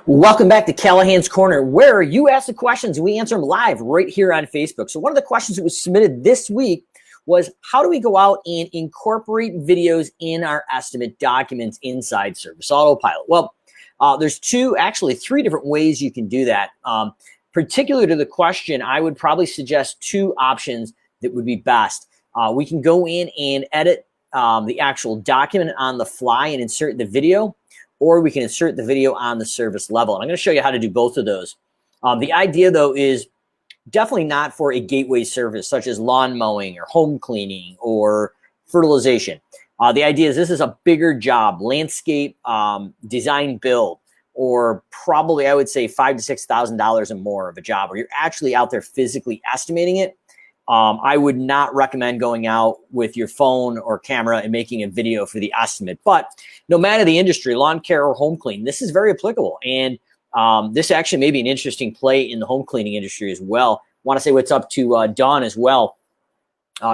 Welcome back to Callahan's Corner, where you ask the questions and we answer them live right here on Facebook. So one of the questions that was submitted this week was, how do we go out and incorporate videos in our estimate documents inside Service Autopilot? Well, there's three different ways you can do that. Particular to the question, I would probably suggest two options that would be best. We can go in and edit the actual document on the fly and insert the video, or we can insert the video on the service level. And I'm going to show you how to do both of those. The idea, though, is definitely not for a gateway service such as lawn mowing or home cleaning or fertilization. The idea is this is a bigger job, landscape design build, or probably I would say $5,000 to $6,000 or more of a job where you're actually out there physically estimating it. I would not recommend going out with your phone or camera and making a video for the estimate. But no matter the industry, lawn care or home clean, this is very applicable. And this actually may be an interesting play in the home cleaning industry as well. Want to say what's up to Dawn as well,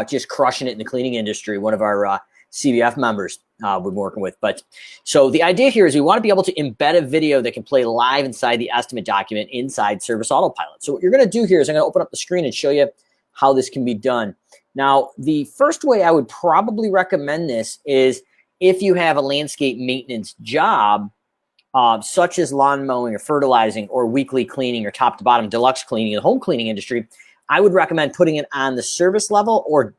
just crushing it in the cleaning industry, one of our CBF members we've been working with. But so the idea here is we want to be able to embed a video that can play live inside the estimate document inside Service Autopilot. So what you're going to do here is I'm going to open up the screen and show you how this can be done. Now, the first way I would probably recommend this is if you have a landscape maintenance job, such as lawn mowing or fertilizing or weekly cleaning or top to bottom deluxe cleaning in the home cleaning industry, I would recommend putting it on the service level or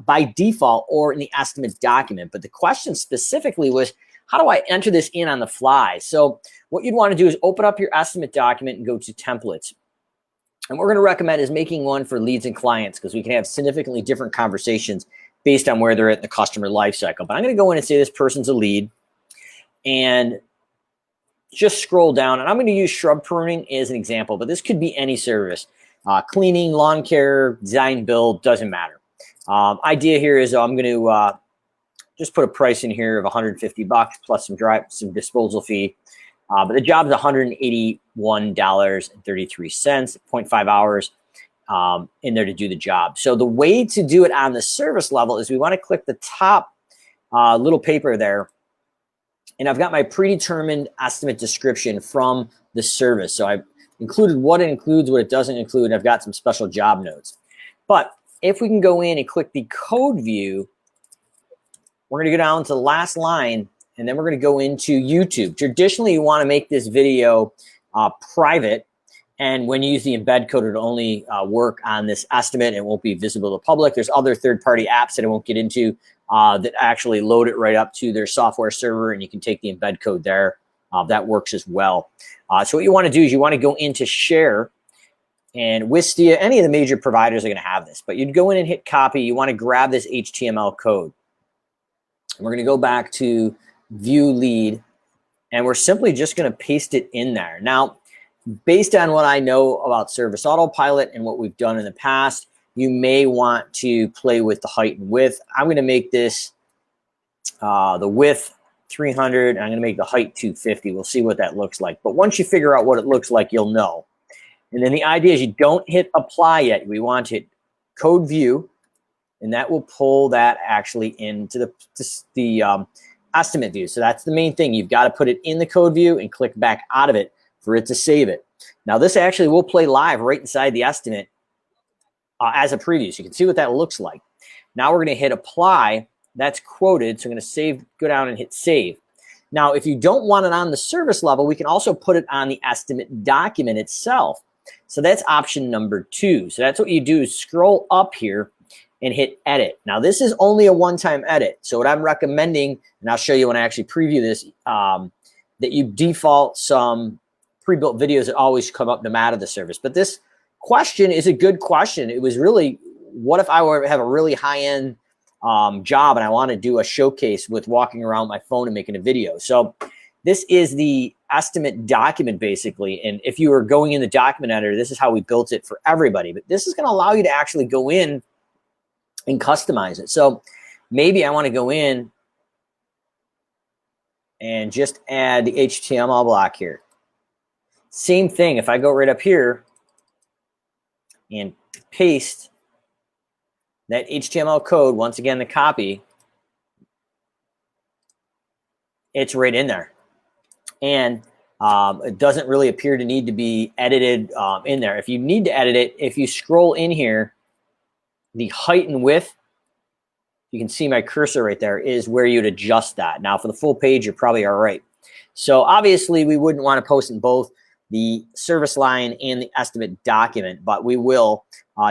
by default or in the estimate document. But the question specifically was, how do I enter this in on the fly? So what you'd want to do is open up your estimate document and go to templates. And what we're going to recommend is making one for leads and clients, because we can have significantly different conversations based on where they're at in the customer life cycle. But I'm going to go in and say this person's a lead and just scroll down. And I'm going to use shrub pruning as an example, but this could be any service. Cleaning, lawn care, design build, doesn't matter. Idea here is I'm going to just put a price in here of $150 plus some disposal fee. But the job is $181.33, 0.5 hours in there to do the job. So the way to do it on the service level is we want to click the top little paper there. And I've got my predetermined estimate description from the service. So I've included what it includes, what it doesn't include, and I've got some special job notes. But if we can go in and click the code view, we're going to go down to the last line. And then we're going to go into YouTube. Traditionally, you want to make this video private. And when you use the embed code, it'll only work on this estimate. It won't be visible to the public. There's other third-party apps that I won't get into that actually load it right up to their software server, and you can take the embed code there. That works as well. So what you want to do is you want to go into share. And Wistia, any of the major providers are going to have this. But you'd go in and hit copy. You want to grab this HTML code. And we're going to go back to view lead, and we're simply just going to paste it in there. Now, based on what I know about Service Autopilot and what we've done in the past, you may want to play with the height and width. I'm going to make this the width 300. I'm going to make the height 250. We'll see what that looks like. But once you figure out what it looks like, you'll know. And then the idea is you don't hit apply yet. We want to hit code view, and that will pull that actually into the estimate view. So that's the main thing. You've got to put it in the code view and click back out of it for it to save it. Now this actually will play live right inside the estimate as a preview. So you can see what that looks like. Now we're going to hit apply. That's quoted. So I'm going to go down and hit save. Now, if you don't want it on the service level, we can also put it on the estimate document itself. So that's option number 2. So that's what you do is scroll up here and hit edit. Now this is only a one-time edit. So what I'm recommending, and I'll show you when I actually preview this, that you default some pre-built videos that always come up no matter the service. But this question is a good question. It was really, what if I were to have a really high-end job and I want to do a showcase with walking around my phone and making a video? So this is the estimate document basically. And if you were going in the document editor, this is how we built it for everybody. But this is going to allow you to actually go in and customize it. So maybe I want to go in and just add the HTML block here. Same thing, if I go right up here and paste that HTML code, once again, the copy, it's right in there. And It doesn't really appear to need to be edited in there. If you need to edit it, if you scroll in here, the height and width, you can see my cursor right there, is where you'd adjust that. Now for the full page, you're probably all right. So obviously we wouldn't want to post in both the service line and the estimate document, but we will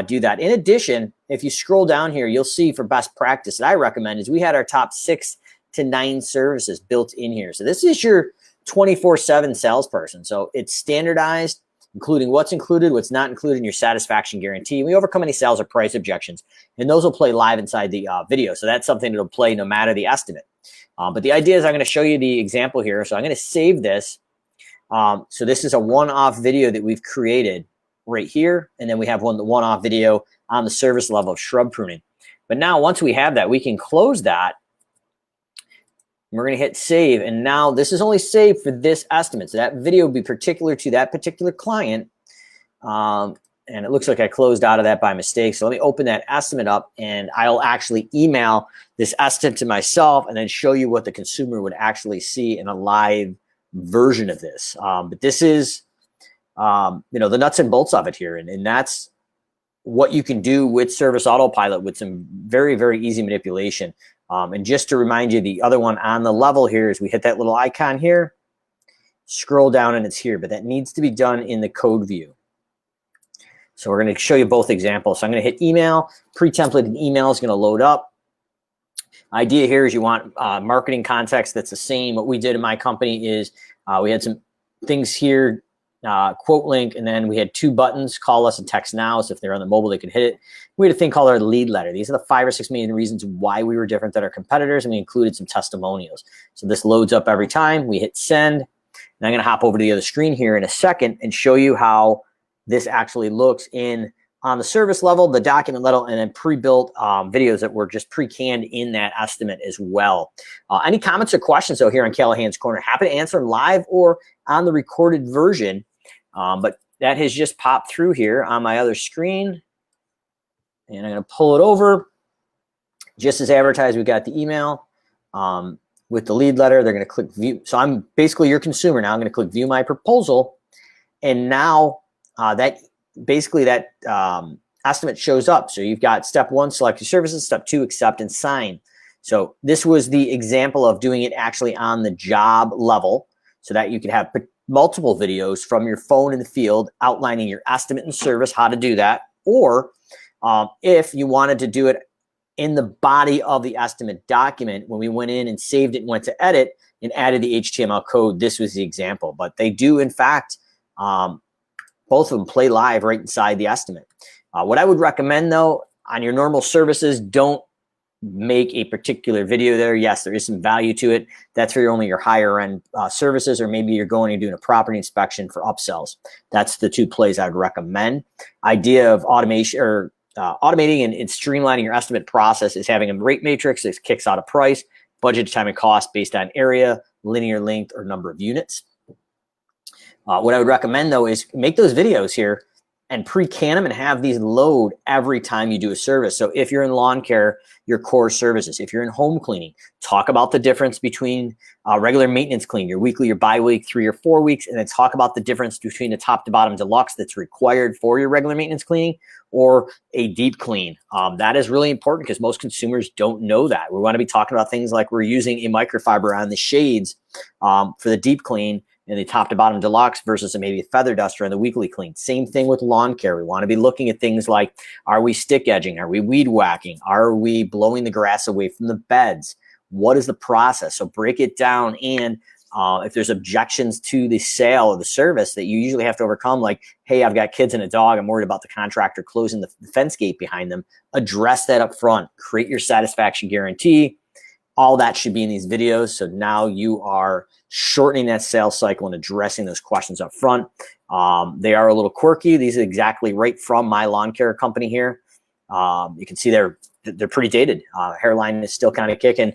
do that. In addition, if you scroll down here, you'll see for best practice that I recommend is we had our top 6 to 9 services built in here. So this is your 24/7 salesperson. So it's standardized, including what's included, what's not included in your satisfaction guarantee. We overcome any sales or price objections, and those will play live inside the video. So that's something that'll play no matter the estimate. But the idea is I'm going to show you the example here. So I'm going to save this. So this is a one-off video that we've created right here. And then we have the one-off video on the service level of shrub pruning. But now once we have that, we can close that. We're going to hit save. And now this is only saved for this estimate. So that video will be particular to that particular client. And it looks like I closed out of that by mistake. So let me open that estimate up, and I'll actually email this estimate to myself and then show you what the consumer would actually see in a live version of this. But this is, the nuts and bolts of it here. And that's what you can do with Service Autopilot with some very, very easy manipulation. And just to remind you, the other one on the level here is we hit that little icon here, scroll down, and it's here, but that needs to be done in the code view. So we're going to show you both examples. So I'm going to hit email. Pre-templated email is going to load up. Idea here is you want marketing context that's the same. What we did in my company is we had some things here, quote link, and then we had 2 buttons, call us and text now. So if they're on the mobile, they could hit it. We had a thing called our lead letter. These are the 5 or 6 main reasons why we were different than our competitors, and we included some testimonials. So this loads up every time. We hit send, and I'm going to hop over to the other screen here in a second and show you how this actually looks on the service level, the document level, and then pre-built videos that were just pre-canned in that estimate as well. Any comments or questions though here on Callahan's Corner, happy to answer them live or on the recorded version. But that has just popped through here on my other screen. And I'm going to pull it over. Just as advertised, we got the email with the lead letter. They're going to click view. So I'm basically your consumer now. I'm going to click view my proposal. And now that estimate shows up. So you've got step 1, select your services, step 2, accept and sign. So this was the example of doing it actually on the job level so that you could have multiple videos from your phone in the field outlining your estimate and service, how to do that. Or if you wanted to do it in the body of the estimate document, when we went in and saved it and went to edit and added the HTML code, this was the example. But they do, in fact, both of them play live right inside the estimate. What I would recommend, though, on your normal services, don't make a particular video there. Yes, there is some value to it. That's for only your higher end services, or maybe you're going and doing a property inspection for upsells. That's the 2 plays I would recommend. Idea of automation or automating and streamlining your estimate process is having a rate matrix that kicks out a price, budget, time, and cost based on area, linear length, or number of units. What I would recommend, though, is make those videos here and pre-can them and have these load every time you do a service. So if you're in lawn care, your core services. If you're in home cleaning, talk about the difference between regular maintenance clean, your weekly, your bi-week, 3 or 4 weeks, and then talk about the difference between the top to bottom deluxe that's required for your regular maintenance cleaning or a deep clean. That is really important because most consumers don't know that. We want to be talking about things like we're using a microfiber on the shades for the deep clean and the top to bottom deluxe versus maybe a feather duster in the weekly clean. Same thing with lawn care. We want to be looking at things like, are we stick edging? Are we weed whacking? Are we blowing the grass away from the beds? What is the process? So break it down. And if there's objections to the sale or the service that you usually have to overcome, like, hey, I've got kids and a dog, I'm worried about the contractor closing the fence gate behind them, address that up front, create your satisfaction guarantee. All that should be in these videos. So now you are shortening that sales cycle and addressing those questions up front. They are a little quirky. These are exactly right from my lawn care company here. You can see they're pretty dated. Hairline is still kind of kicking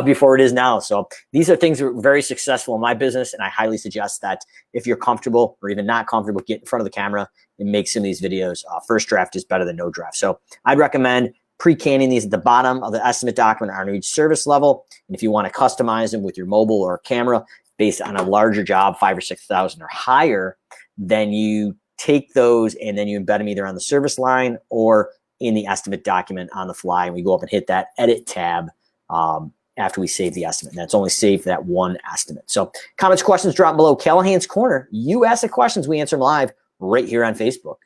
before it is now. So these are things that are very successful in my business. And I highly suggest that if you're comfortable or even not comfortable, get in front of the camera and make some of these videos. First draft is better than no draft. So I'd recommend pre-canning these at the bottom of the estimate document on each service level. And if you want to customize them with your mobile or camera, based on a larger job, 5,000 or 6,000 or higher, then you take those and then you embed them either on the service line or in the estimate document on the fly. And we go up and hit that edit tab after we save the estimate. And that's only saved that one estimate. So comments, questions, drop below. Callahan's Corner. You ask the questions, we answer them live right here on Facebook.